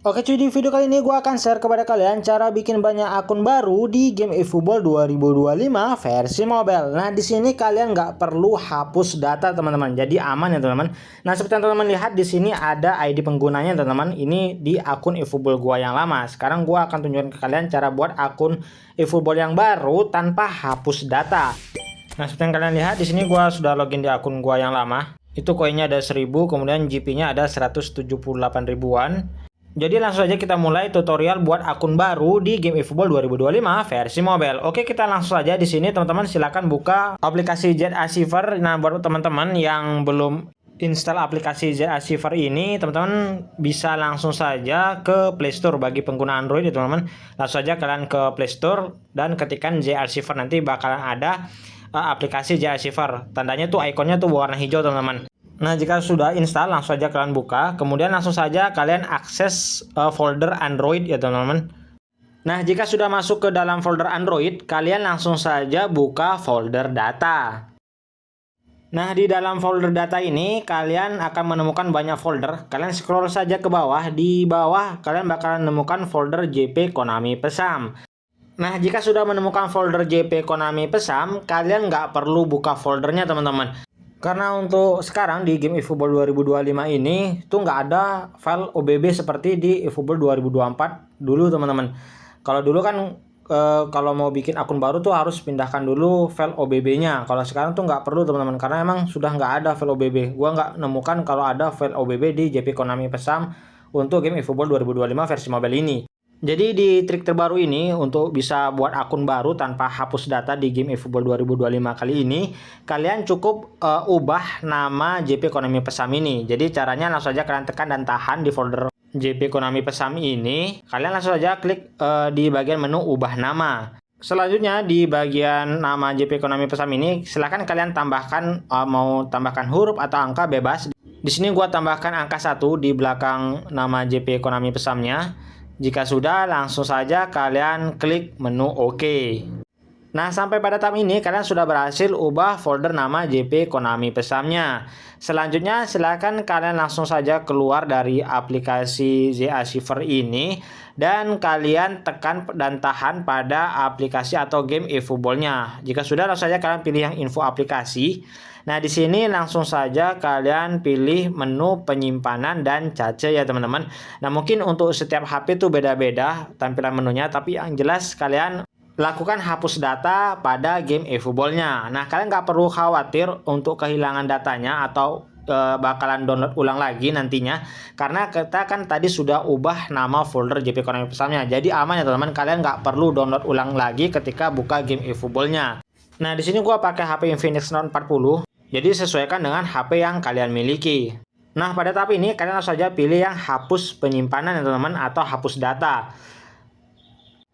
Oke cuy, di video kali ini gue akan share kepada kalian cara bikin banyak akun baru di game eFootball 2025 versi mobile. Nah di sini kalian nggak perlu hapus data teman-teman, jadi aman ya teman-teman. Nah seperti yang teman-teman lihat di sini ada ID penggunanya teman-teman. Ini di akun eFootball gue yang lama. Sekarang gue akan tunjukin ke kalian cara buat akun eFootball yang baru tanpa hapus data. Nah seperti yang kalian lihat di sini gue sudah login di akun gue yang lama. Itu koinnya ada 1000, kemudian GP-nya ada 178 ribuan. Jadi langsung saja kita mulai tutorial buat akun baru di game eFootball 2025 versi mobile. Oke, kita langsung saja di sini teman-teman silakan buka aplikasi ZA Shiver. Nah, buat teman-teman yang belum install aplikasi ZA Shiver ini, teman-teman bisa langsung saja ke Play Store bagi pengguna Android ya teman-teman. Langsung saja kalian ke Play Store dan ketikkan ZA Shiver, nanti bakalan ada aplikasi ZA Shiver. Tandanya tuh ikonnya tuh warna hijau teman-teman. Nah jika sudah install langsung saja kalian buka, kemudian langsung saja kalian akses folder Android ya teman-teman. Nah jika sudah masuk ke dalam folder Android, kalian langsung saja buka folder data. Nah di dalam folder data ini kalian akan menemukan banyak folder. Kalian scroll saja ke bawah, di bawah kalian bakalan menemukan folder JP Konami Pesam. Nah jika sudah menemukan folder JP Konami Pesam, kalian nggak perlu buka foldernya teman-teman. Karena untuk sekarang di game eFootball 2025 ini tuh nggak ada file OBB seperti di eFootball 2024 dulu teman-teman. Kalau dulu kan kalau mau bikin akun baru tuh harus pindahkan dulu file OBB-nya. Kalau sekarang tuh nggak perlu teman-teman, karena emang sudah nggak ada file OBB. Gua nggak nemukan kalau ada file OBB di JP Konami Pesam untuk game eFootball 2025 versi mobile ini. Jadi di trik terbaru ini untuk bisa buat akun baru tanpa hapus data di game eFootball 2025 kali ini, kalian cukup ubah nama JP Konami Pesam ini. Jadi caranya langsung saja kalian tekan dan tahan di folder JP Konami Pesam ini. Kalian langsung saja klik di bagian menu ubah nama. Selanjutnya di bagian nama JP Konami Pesam ini silahkan kalian tambahkan mau tambahkan huruf atau angka bebas. Di sini gua tambahkan angka 1 di belakang nama JP Konami Pesamnya. Jika sudah, langsung saja kalian klik menu OK. Nah, sampai pada tahap ini kalian sudah berhasil ubah folder nama JP Konami Pesamnya. Selanjutnya, silakan kalian langsung saja keluar dari aplikasi ZA Shiver ini dan kalian tekan dan tahan pada aplikasi atau game eFootball-nya. Jika sudah, langsung saja kalian pilih yang info aplikasi. Nah, di sini langsung saja kalian pilih menu penyimpanan dan cache ya teman-teman. Nah, mungkin untuk setiap HP itu beda-beda tampilan menunya, tapi yang jelas kalian lakukan hapus data pada game eFootball-nya. Nah, kalian nggak perlu khawatir untuk kehilangan datanya atau bakalan download ulang lagi nantinya, karena kita kan tadi sudah ubah nama folder JP Konami Pesamnya. Jadi aman ya teman-teman, kalian nggak perlu download ulang lagi ketika buka game eFootball-nya. Nah, di sini gua pakai HP Infinix Note 40. Jadi sesuaikan dengan HP yang kalian miliki. Nah pada tahap ini kalian langsung saja pilih yang hapus penyimpanan ya teman-teman atau hapus data.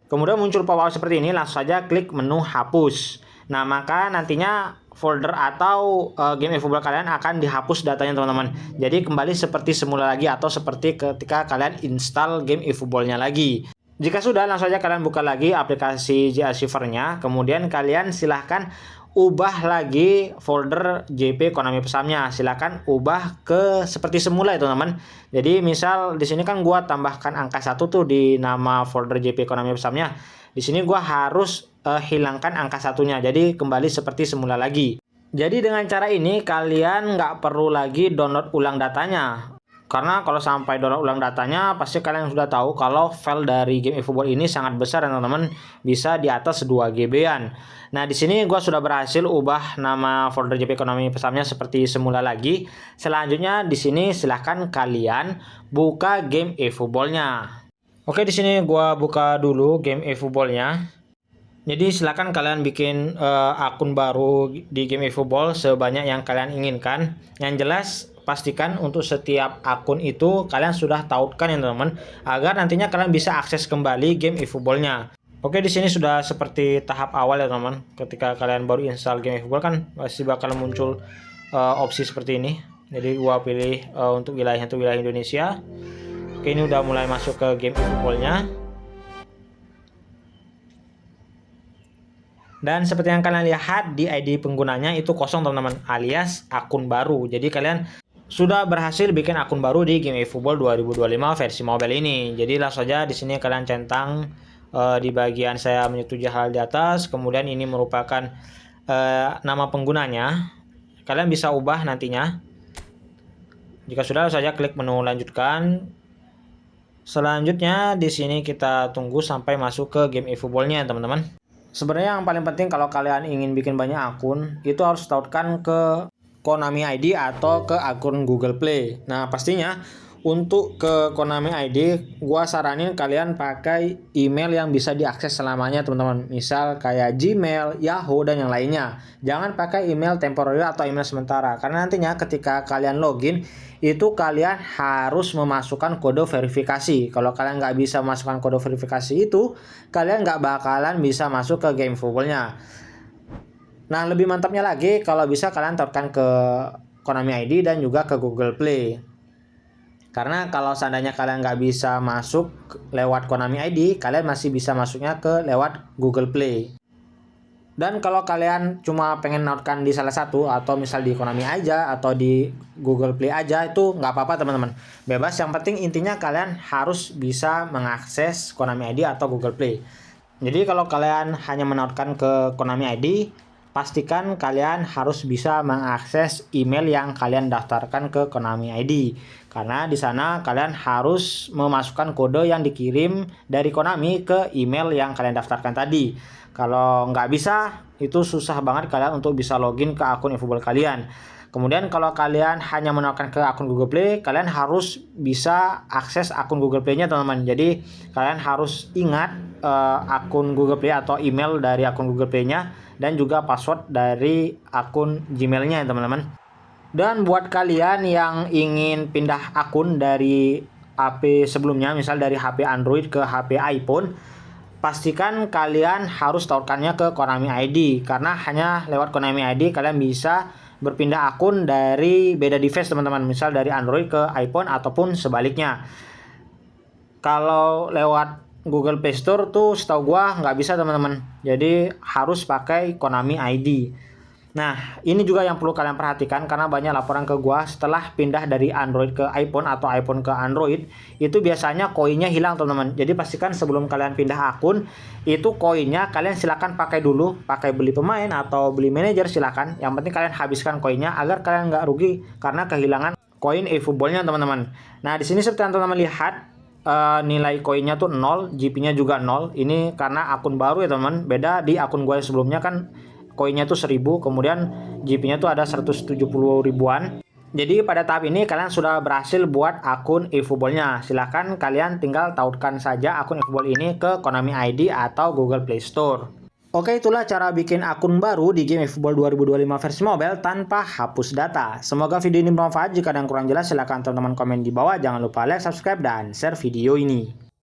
Kemudian muncul pop-up seperti ini, langsung saja klik menu hapus. Nah maka nantinya folder atau game eFootball kalian akan dihapus datanya teman-teman. Jadi kembali seperti semula lagi atau seperti ketika kalian install game eFootball-nya lagi. Jika sudah, langsung saja kalian buka lagi aplikasi ZA Shiver-nya. Kemudian kalian silahkan ubah lagi folder JP Konami Pesamnya. Silahkan ubah ke seperti semula ya teman-teman. Jadi misal di sini kan gua tambahkan angka 1 tuh di nama folder JP Konami Pesamnya. Di sini gua harus hilangkan angka 1-nya. Jadi kembali seperti semula lagi. Jadi dengan cara ini kalian nggak perlu lagi download ulang datanya. Karena kalau sampai download ulang datanya, pasti kalian sudah tahu kalau file dari game eFootball ini sangat besar teman-teman, bisa di atas 2 GB-an. Nah, di sini gua sudah berhasil ubah nama folder JP Konami Pesamnya seperti semula lagi. Selanjutnya di sini silahkan kalian buka game eFootball-nya. Oke, di sini gua buka dulu game eFootball-nya. Jadi silakan kalian bikin akun baru di game eFootball sebanyak yang kalian inginkan. Yang jelas pastikan untuk setiap akun itu kalian sudah tautkan ya teman-teman, agar nantinya kalian bisa akses kembali game eFootball-nya. Oke, di sini sudah seperti tahap awal ya teman-teman. Ketika kalian baru install game eFootball kan pasti bakal muncul opsi seperti ini. Jadi gua pilih untuk wilayah itu wilayah Indonesia. Oke, ini udah mulai masuk ke game eFootball-nya. Dan seperti yang kalian lihat di ID penggunanya itu kosong teman-teman, alias akun baru. Jadi kalian sudah berhasil bikin akun baru di game eFootball 2025 versi mobile ini. Jadi langsung saja di sini kalian centang di bagian saya menyetujui hal di atas, kemudian ini merupakan nama penggunanya. Kalian bisa ubah nantinya. Jika sudah, langsung saja klik menu lanjutkan. Selanjutnya di sini kita tunggu sampai masuk ke game eFootball-nya, teman-teman. Sebenarnya yang paling penting kalau kalian ingin bikin banyak akun, itu harus tautkan ke Konami ID atau ke akun Google Play. Nah, pastinya untuk ke Konami ID, gua saranin kalian pakai email yang bisa diakses selamanya, teman-teman. Misal kayak Gmail, Yahoo, dan yang lainnya. Jangan pakai email temporary atau email sementara, karena nantinya ketika kalian login, itu kalian harus memasukkan kode verifikasi. Kalau kalian nggak bisa memasukkan kode verifikasi itu, kalian nggak bakalan bisa masuk ke game footballnya. Nah, lebih mantapnya lagi kalau bisa kalian tautkan ke Konami ID dan juga ke Google Play. Karena kalau seandainya kalian nggak bisa masuk lewat Konami ID, kalian masih bisa masuknya ke lewat Google Play. Dan kalau kalian cuma pengen nautkan di salah satu, atau misal di Konami aja atau di Google Play aja, itu nggak apa-apa, teman-teman. Bebas, yang penting intinya kalian harus bisa mengakses Konami ID atau Google Play. Jadi kalau kalian hanya menautkan ke Konami ID, pastikan kalian harus bisa mengakses email yang kalian daftarkan ke Konami ID. Karena di sana kalian harus memasukkan kode yang dikirim dari Konami ke email yang kalian daftarkan tadi. Kalau nggak bisa, itu susah banget kalian untuk bisa login ke akun eFootball kalian. Kemudian kalau kalian hanya menautkan ke akun Google Play, kalian harus bisa akses akun Google Play-nya, teman-teman. Jadi kalian harus ingat akun Google Play atau email dari akun Google Play-nya, dan juga password dari akun Gmail-nya, teman-teman. Dan buat kalian yang ingin pindah akun dari HP sebelumnya, misal dari HP Android ke HP iPhone, pastikan kalian harus tautkannya ke Konami ID. Karena hanya lewat Konami ID kalian bisa berpindah akun dari beda device, teman-teman. Misal dari Android ke iPhone ataupun sebaliknya. Kalau lewat Google Play Store tuh setahu gua nggak bisa, teman-teman. Jadi harus pakai Konami ID. Nah, ini juga yang perlu kalian perhatikan, karena banyak laporan ke gua setelah pindah dari Android ke iPhone atau iPhone ke Android, itu biasanya koinnya hilang, teman-teman. Jadi pastikan sebelum kalian pindah akun, itu koinnya kalian silakan pakai dulu, pakai beli pemain atau beli manajer silakan. Yang penting kalian habiskan koinnya agar kalian nggak rugi karena kehilangan koin eFootball-nya, teman-teman. Nah, di sini seperti yang teman-teman lihat, nilai koinnya tuh 0, GP-nya juga 0. Ini karena akun baru ya, teman-teman. Beda di akun gue sebelumnya kan koinnya tuh 1000, kemudian GP-nya tuh ada 170 ribuan. Jadi pada tahap ini kalian sudah berhasil buat akun eFootball-nya. Silahkan kalian tinggal tautkan saja akun eFootball ini ke Konami ID atau Google Play Store. Oke, itulah cara bikin akun baru di game eFootball 2025 versi mobile tanpa hapus data. Semoga video ini bermanfaat. Jika ada yang kurang jelas, silahkan teman-teman komen di bawah. Jangan lupa like, subscribe, dan share video ini.